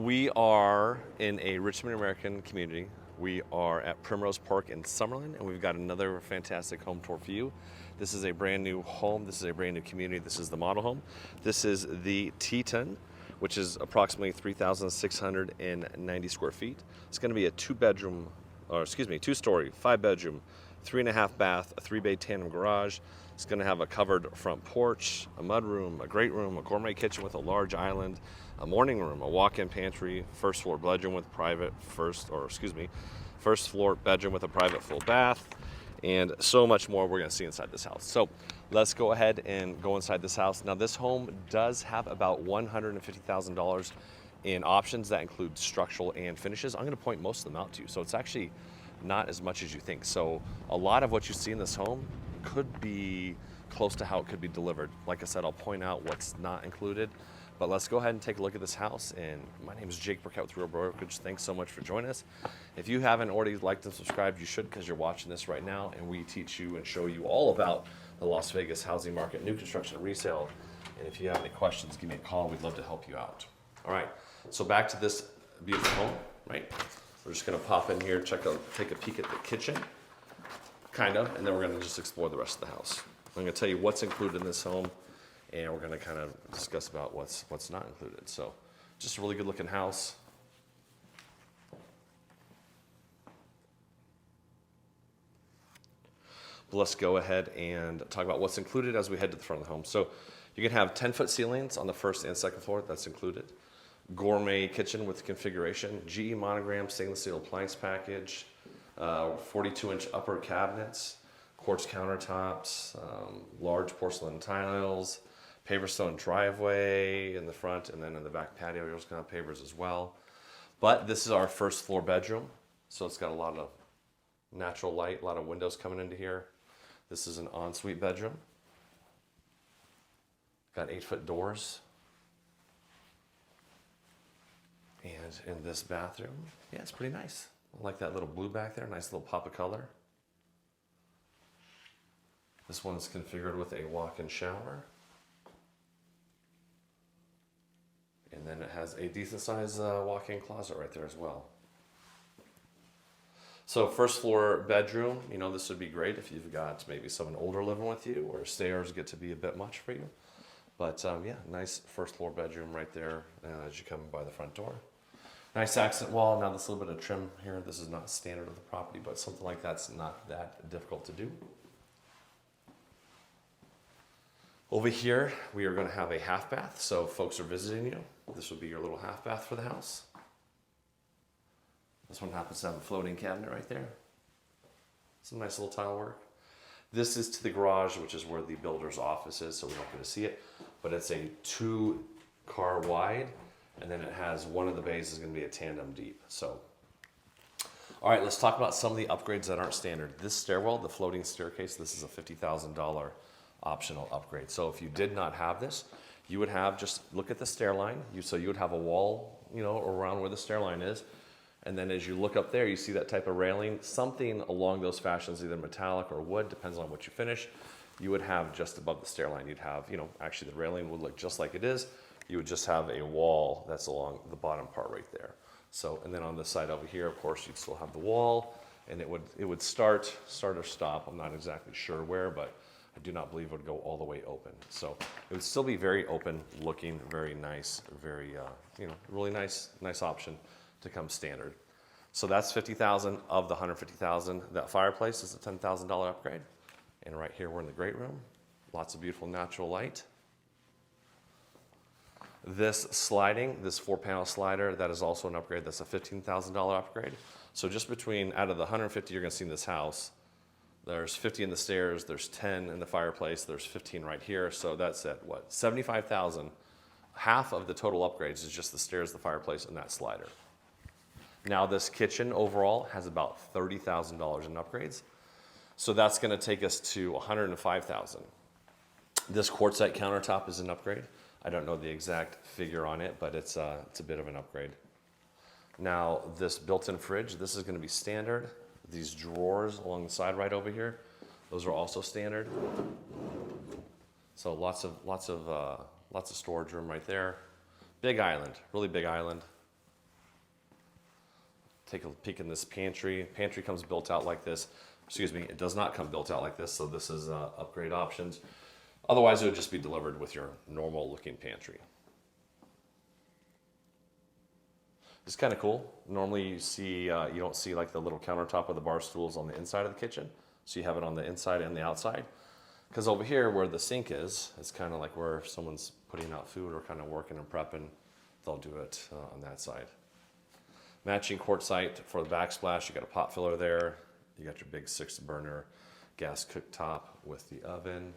We are in a Richmond American community. We are at Primrose Park in Summerlin, and we've got another fantastic home tour for you. This is a brand new home. This is a brand new community. This is the model home. This is the Teton, which is approximately 3,690 square feet. It's going to be a two-story, 5-bedroom, 3.5 bath, a 3-bay tandem garage. It's going to have a covered front porch, a mudroom, a great room, a gourmet kitchen with a large island, a morning room, a walk-in pantry, first floor bedroom with first floor bedroom with a private full bath, and so much more we're going to see inside this house. So let's go ahead and go inside this house. Now this home does have about $150,000 in options that include structural and finishes. I'm going to point most of them out to you. So it's actually not as much as you think. So a lot of what you see in this home could be close to how it could be delivered. Like I said, I'll point out what's not included. But let's go ahead and take a look at this house. And my name is Jake Burkett with Real Brokerage. Thanks so much for joining us. If you haven't already liked and subscribed, you should, because you're watching this right now. And we teach you and show you all about the Las Vegas housing market, new construction and resale. And if you have any questions, give me a call. We'd love to help you out. All right, so back to this beautiful home, right? We're just gonna pop in here, take a peek at the kitchen, kind of, and then we're gonna just explore the rest of the house. I'm gonna tell you what's included in this home, and we're going to kind of discuss about what's not included. So just a really good looking house. But let's go ahead and talk about what's included as we head to the front of the home. So you can have 10-foot ceilings on the first and second floor. That's included. Gourmet kitchen with configuration, GE monogram, stainless steel appliance package, 42-inch upper cabinets, quartz countertops, large porcelain tiles, paver stone driveway in the front, and then in the back patio, you're just going to have pavers as well. But this is our first floor bedroom, so it's got a lot of natural light, a lot of windows coming into here. This is an ensuite bedroom. Got 8-foot doors. And in this bathroom, yeah, it's pretty nice. I like that little blue back there, nice little pop of color. This one's configured with a walk-in shower. And then it has a decent sized walk-in closet right there as well. So first floor bedroom, you know, this would be great if you've got maybe someone older living with you, or stairs get to be a bit much for you. But yeah, nice first floor bedroom right there as you come by the front door. Nice accent wall. Now this little bit of trim here. This is not standard of the property, but something like that's not that difficult to do. Over here, we are going to have a half bath. So if folks are visiting you, this would be your little half bath for the house. This one happens to have a floating cabinet right there. Some nice little tile work. This is to the garage, which is where the builder's office is, so we don't get to see it. But it's a 2-car wide, and then it has one of the bays is going to be a tandem deep. So, all right, let's talk about some of the upgrades that aren't standard. This stairwell, the floating staircase, this is a $50,000 optional upgrade. So if you did not have this, you would have, just look at the stair line. So you would have a wall, you know, around where the stair line is. And then as you look up there, you see that type of railing, something along those fashions, either metallic or wood, depends on what you finish. You would have just above the stair line, you'd have, you know, actually the railing would look just like it is. You would just have a wall that's along the bottom part right there. So, and then on this side over here, of course, you'd still have the wall, and it would start or stop. I'm not exactly sure where, but I do not believe it would go all the way open. So it would still be very open looking, very nice, very, you know, really nice option to come standard. So that's $50,000 of the $150,000. That fireplace is a $10,000 upgrade. And right here, we're in the great room. Lots of beautiful natural light. This 4-panel slider, that is also an upgrade. That's a $15,000 upgrade. So just between, out of the 150 you're gonna see in this house, there's 50 in the stairs, there's 10 in the fireplace, there's 15 right here. So that's at what, $75,000. Half of the total upgrades is just the stairs, the fireplace, and that slider. Now this kitchen overall has about $30,000 in upgrades. So that's gonna take us to $105,000. This quartzite countertop is an upgrade. I don't know the exact figure on it, but it's a bit of an upgrade. Now this built-in fridge, this is gonna be standard. These drawers along the side right over here, those are also standard. So lots of storage room right there. Big island, really big island. take a peek in this pantry. Pantry comes built out like this. Excuse me, it does not come built out like this, so this is upgrade options. Otherwise, it would just be delivered with your normal looking pantry. It's kind of cool. Normally you see, you don't see like the little countertop with the bar stools on the inside of the kitchen. So you have it on the inside and the outside. Because over here where the sink is, it's kind of like where if someone's putting out food or kind of working and prepping, they'll do it on that side. Matching quartzite for the backsplash. You got a pot filler there. You got your big 6-burner gas cooktop with the oven.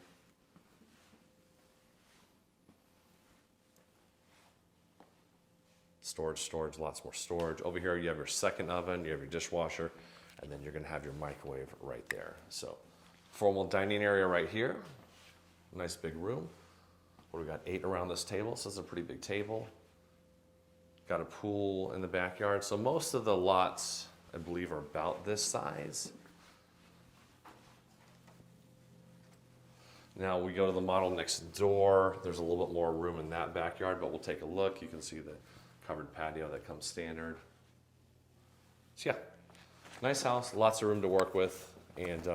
Storage, lots more storage. Over here you have your second oven, you have your dishwasher, and then you're gonna have your microwave right there. So, formal dining area right here. Nice big room. What do we got? 8 around this table, so it's a pretty big table. Got a pool in the backyard. So most of the lots, I believe, are about this size. Now we go to the model next door. There's a little bit more room in that backyard, but we'll take a look. You can see the covered patio that comes standard. So yeah, nice house, lots of room to work with, and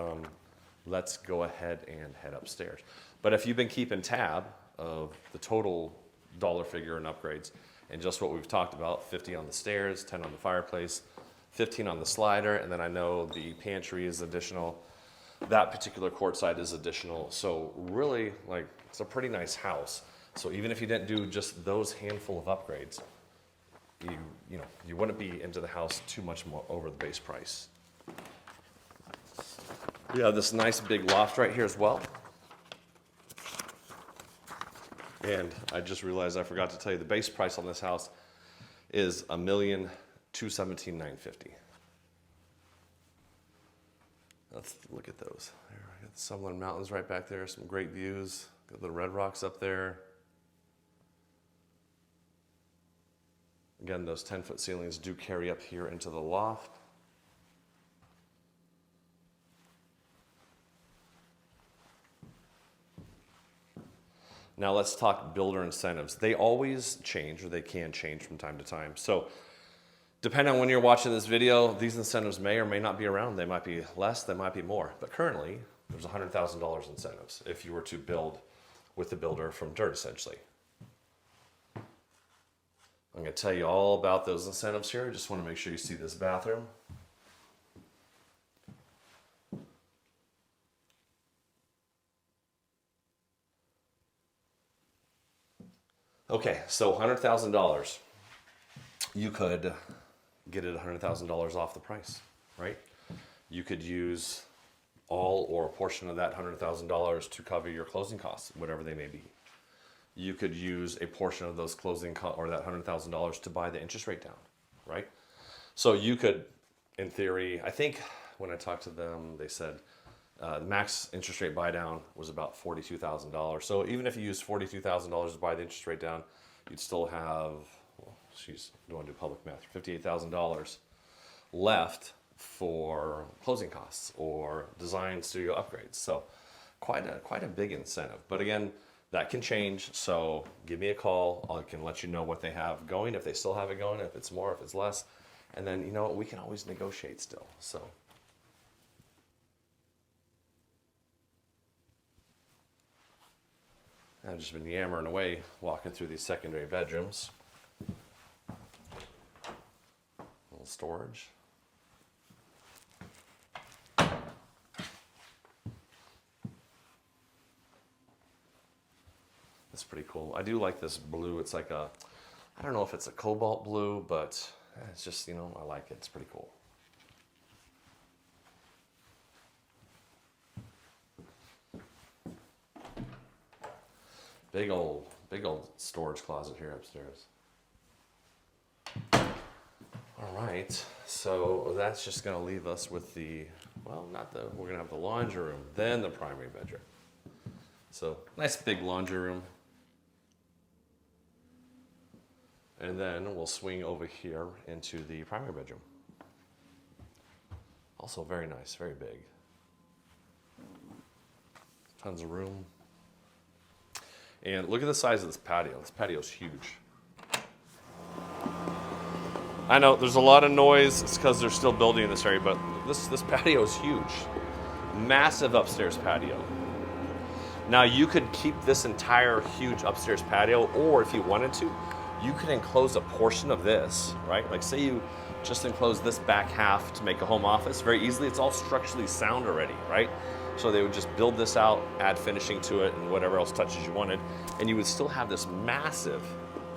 let's go ahead and head upstairs. But if you've been keeping tab of the total dollar figure and upgrades, and just what we've talked about, 50 on the stairs, 10 on the fireplace, 15 on the slider, and then I know the pantry is additional. That particular quartzite is additional. So really, like, it's a pretty nice house. So even if you didn't do just those handful of upgrades, you wouldn't be into the house too much more over the base price. We have this nice big loft right here as well. And I just realized I forgot to tell you the base price on this house is $1,217,950. Let's look at those. There, I got the Summerlin Mountains right back there, some great views. Got the Red Rocks up there. Again, those 10-foot ceilings do carry up here into the loft. Now let's talk builder incentives. They always change, or they can change from time to time. So depending on when you're watching this video, these incentives may or may not be around. They might be less, they might be more. But currently, there's $100,000 incentives if you were to build with the builder from dirt, essentially. I'm going to tell you all about those incentives here. I just want to make sure you see this bathroom. Okay, so $100,000. You could get it $100,000 off the price, right? You could use all or a portion of that $100,000 to cover your closing costs, whatever they may be. You could use a portion of those or that $100,000 to buy the interest rate down, right? So you could, in theory, I think when I talked to them, they said the max interest rate buy down was about $42,000. So even if you use $42,000 to buy the interest rate down, you'd still have, well, geez, don't want to do public math, $58,000 left for closing costs or design studio upgrades. So quite a big incentive. But again, that can change, so give me a call. I can let you know what they have going, if they still have it going, if it's more, if it's less. And then, you know, we can always negotiate still. So I've just been yammering away, walking through these secondary bedrooms. A little storage. It's pretty cool. I do like this blue. It's like a, I don't know if it's a cobalt blue, but it's just, you know, I like it. It's pretty cool. Big old storage closet here upstairs. All right, so that's just gonna leave us with the, well, we're gonna have the laundry room, then the primary bedroom. So nice big laundry room. And then we'll swing over here into the primary bedroom. Also very nice, very big. Tons of room. And look at the size of this patio. This patio is huge. I know there's a lot of noise. It's because they're still building in this area, but this patio is huge. Massive upstairs patio. Now you could keep this entire huge upstairs patio, or if you wanted to, you could enclose a portion of this, right? Like say you just enclose this back half to make a home office very easily. It's all structurally sound already, right? So they would just build this out, add finishing to it, and whatever else touches you wanted, and you would still have this massive,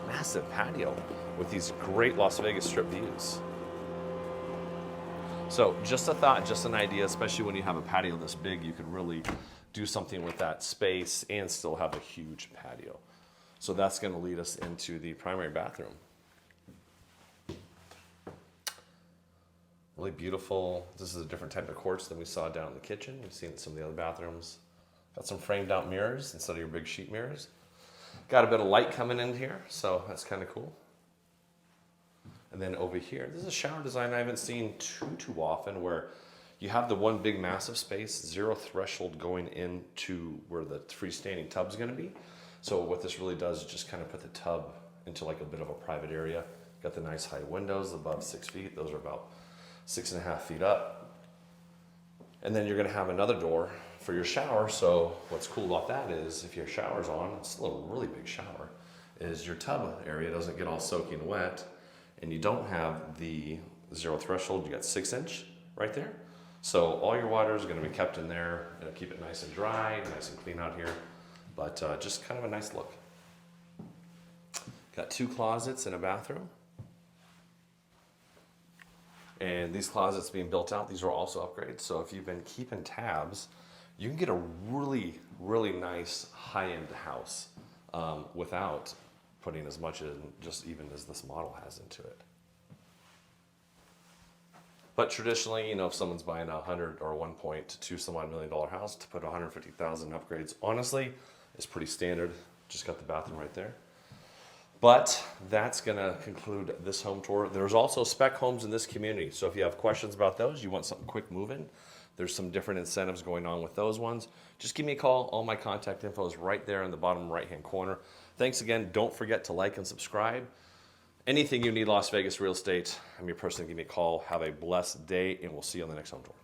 massive patio with these great Las Vegas Strip views. So just a thought, just an idea, especially when you have a patio this big, you could really do something with that space and still have a huge patio. So that's going to lead us into the primary bathroom. Really beautiful. This is a different type of quartz than we saw down in the kitchen. We've seen some of the other bathrooms. Got some framed out mirrors instead of your big sheet mirrors. Got a bit of light coming in here, so that's kind of cool. And then over here, this is a shower design I haven't seen too often, where you have the one big massive space, zero threshold going into where the freestanding tub's gonna be. So what this really does is just kind of put the tub into like a bit of a private area. Got the nice high windows above 6 feet. Those are about 6.5 feet up. And then you're gonna have another door for your shower. So what's cool about that is if your shower's on, it's still a really big shower, is your tub area doesn't get all soaking wet, and you don't have the zero threshold. You got 6-inch right there. So all your water is gonna be kept in there. It'll keep it nice and dry, nice and clean out here. But just kind of a nice look. Got 2 closets and a bathroom. And these closets being built out, these are also upgrades. So if you've been keeping tabs, you can get a really, really nice high-end house without putting as much in, just even as this model has into it. But traditionally, you know, if someone's buying a $100 or $1.2 some odd million house, to put $150,000 upgrades, honestly, is pretty standard. Just got the bathroom right there. But that's gonna conclude this home tour. There's also spec homes in this community. So if you have questions about those, you want something quick moving, there's some different incentives going on with those ones. Just give me a call. All my contact info is right there in the bottom right-hand corner. Thanks again. Don't forget to like and subscribe. Anything you need Las Vegas real estate, I'm your person. Give me a call. Have a blessed day, and we'll see you on the next home tour.